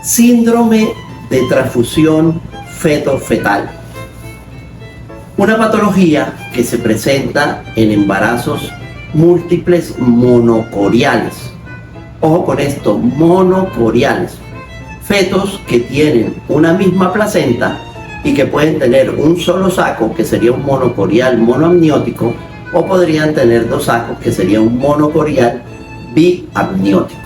Síndrome de transfusión feto-fetal. Una patología que se presenta en embarazos múltiples monocoriales. Ojo con esto, monocoriales. Fetos que tienen una misma placenta y que pueden tener un solo saco, que sería un monocorial monoamniótico, o podrían tener dos sacos, que sería un monocorial biamniótico.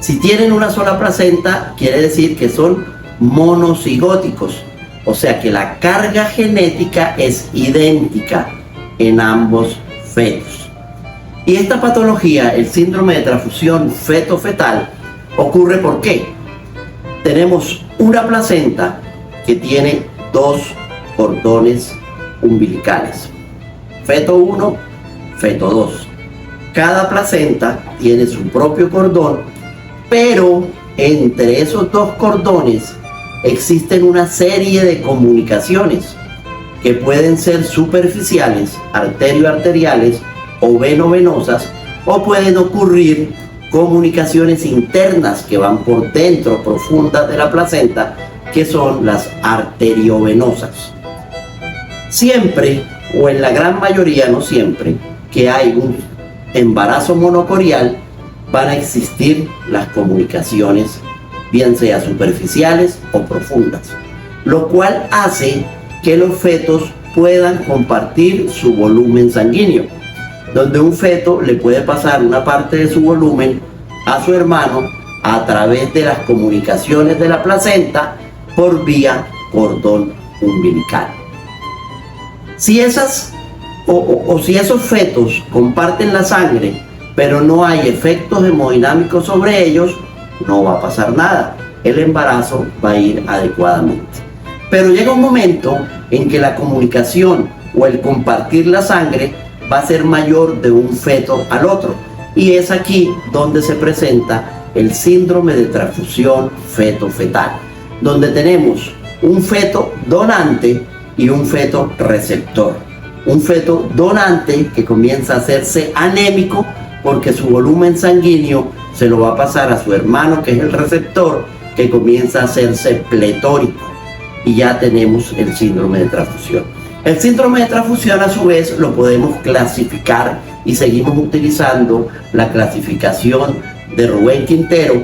Si tienen una sola placenta, quiere decir que son monocigóticos, o sea que la carga genética es idéntica en ambos fetos. Y esta patología, el síndrome de transfusión feto-fetal, ocurre ¿por qué? Tenemos una placenta que tiene dos cordones umbilicales, feto 1, feto 2. Cada placenta tiene su propio cordón, pero entre esos dos cordones existen una serie de comunicaciones que pueden ser superficiales, arterioarteriales o venovenosas, o pueden ocurrir comunicaciones internas que van por dentro, profundas de la placenta, que son las arteriovenosas. Siempre, o en la gran mayoría, no siempre, que hay un embarazo monocorial, van a existir las comunicaciones, bien sea superficiales o profundas, lo cual hace que los fetos puedan compartir su volumen sanguíneo, donde un feto le puede pasar una parte de su volumen a su hermano a través de las comunicaciones de la placenta por vía cordón umbilical. Si esas si esos fetos comparten la sangre, pero no hay efectos hemodinámicos sobre ellos, no va a pasar nada. El embarazo va a ir adecuadamente. Pero llega un momento en que la comunicación o el compartir la sangre va a ser mayor de un feto al otro. Y es aquí donde se presenta el síndrome de transfusión feto-fetal, donde tenemos un feto donante y un feto receptor. Un feto donante que comienza a hacerse anémico porque su volumen sanguíneo se lo va a pasar a su hermano, que es el receptor, que comienza a hacerse pletórico, y ya tenemos el síndrome de transfusión. El síndrome de transfusión, a su vez, lo podemos clasificar y seguimos utilizando la clasificación de Rubén Quintero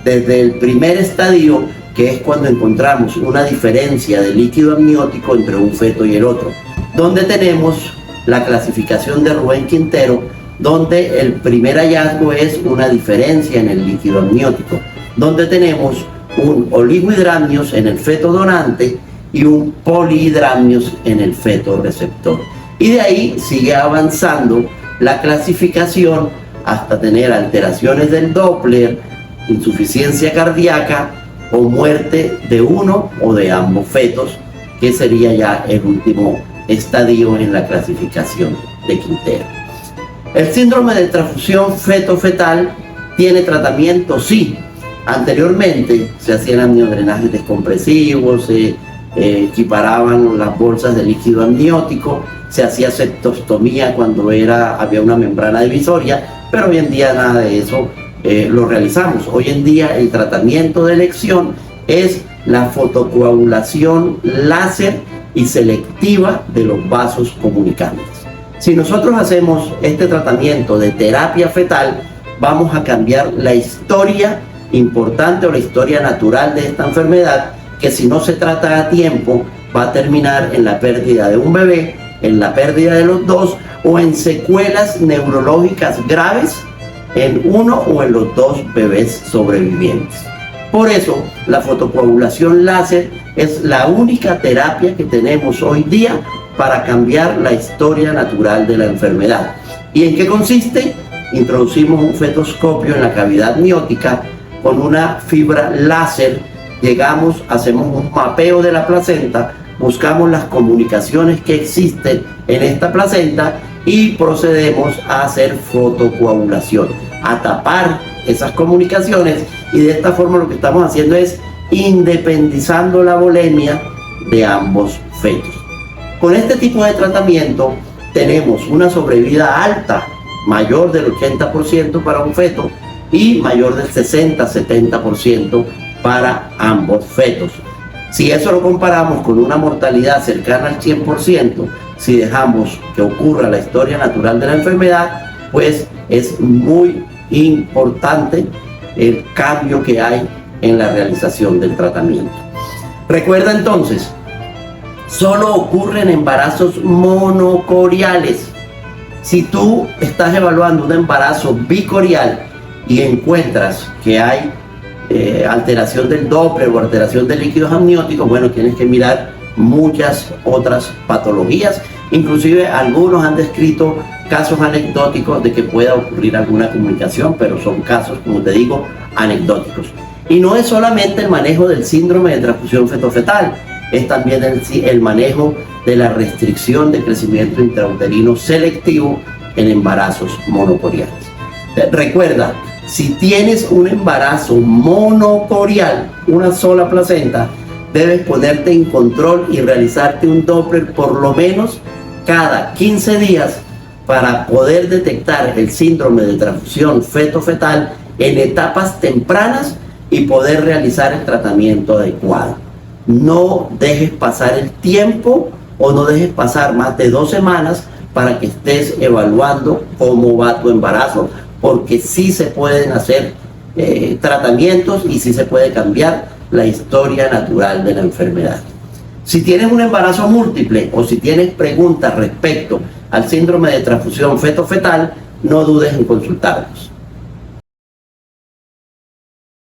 desde el primer estadio, que es cuando encontramos una diferencia de líquido amniótico entre un feto y el otro, donde tenemos la clasificación de Rubén Quintero, donde el primer hallazgo es una diferencia en el líquido amniótico, donde tenemos un oligohidramnios en el feto donante y un polihidramnios en el feto receptor. Y de ahí sigue avanzando la clasificación hasta tener alteraciones del Doppler, insuficiencia cardíaca o muerte de uno o de ambos fetos, que sería ya el último estadio en la clasificación de Quintero. El síndrome de transfusión feto-fetal tiene tratamiento, sí. Anteriormente se hacían amniodrenajes descompresivos, se equiparaban las bolsas de líquido amniótico, se hacía septostomía cuando había una membrana divisoria, pero hoy en día nada de eso lo realizamos. Hoy en día el tratamiento de elección es la fotocoagulación láser y selectiva de los vasos comunicantes. Si nosotros hacemos este tratamiento de terapia fetal, vamos a cambiar la historia importante o la historia natural de esta enfermedad, que si no se trata a tiempo va a terminar en la pérdida de un bebé, en la pérdida de los dos, o en secuelas neurológicas graves en uno o en los dos bebés sobrevivientes. Por eso la fotocoagulación láser es la única terapia que tenemos hoy día para cambiar la historia natural de la enfermedad. ¿Y en qué consiste? Introducimos un fetoscopio en la cavidad amniótica con una fibra láser, llegamos, hacemos un mapeo de la placenta, buscamos las comunicaciones que existen en esta placenta y procedemos a hacer fotocoagulación, a tapar esas comunicaciones, y de esta forma lo que estamos haciendo es independizando la volemia de ambos fetos. Con este tipo de tratamiento tenemos una sobrevida alta, mayor del 80% para un feto y mayor del 60-70% para ambos fetos. Si eso lo comparamos con una mortalidad cercana al 100%, si dejamos que ocurra la historia natural de la enfermedad, pues es muy importante el cambio que hay en la realización del tratamiento. Recuerda entonces, solo ocurre en embarazos monocoriales. Si tú estás evaluando un embarazo bicorial y encuentras que hay alteración del Doppler o alteración de líquidos amnióticos, bueno, tienes que mirar muchas otras patologías. Inclusive algunos han descrito casos anecdóticos de que pueda ocurrir alguna comunicación, pero son casos, como te digo, anecdóticos. Y no es solamente el manejo del síndrome de transfusión fetofetal, es también el manejo de la restricción de crecimiento intrauterino selectivo en embarazos monocoriales. Recuerda, si tienes un embarazo monocorial, una sola placenta, debes ponerte en control y realizarte un Doppler por lo menos cada 15 días para poder detectar el síndrome de transfusión feto-fetal en etapas tempranas y poder realizar el tratamiento adecuado. No dejes pasar el tiempo o no dejes pasar más de 2 semanas para que estés evaluando cómo va tu embarazo, porque sí se pueden hacer tratamientos y sí se puede cambiar la historia natural de la enfermedad. Si tienes un embarazo múltiple o si tienes preguntas respecto al síndrome de transfusión feto-fetal, no dudes en consultarnos.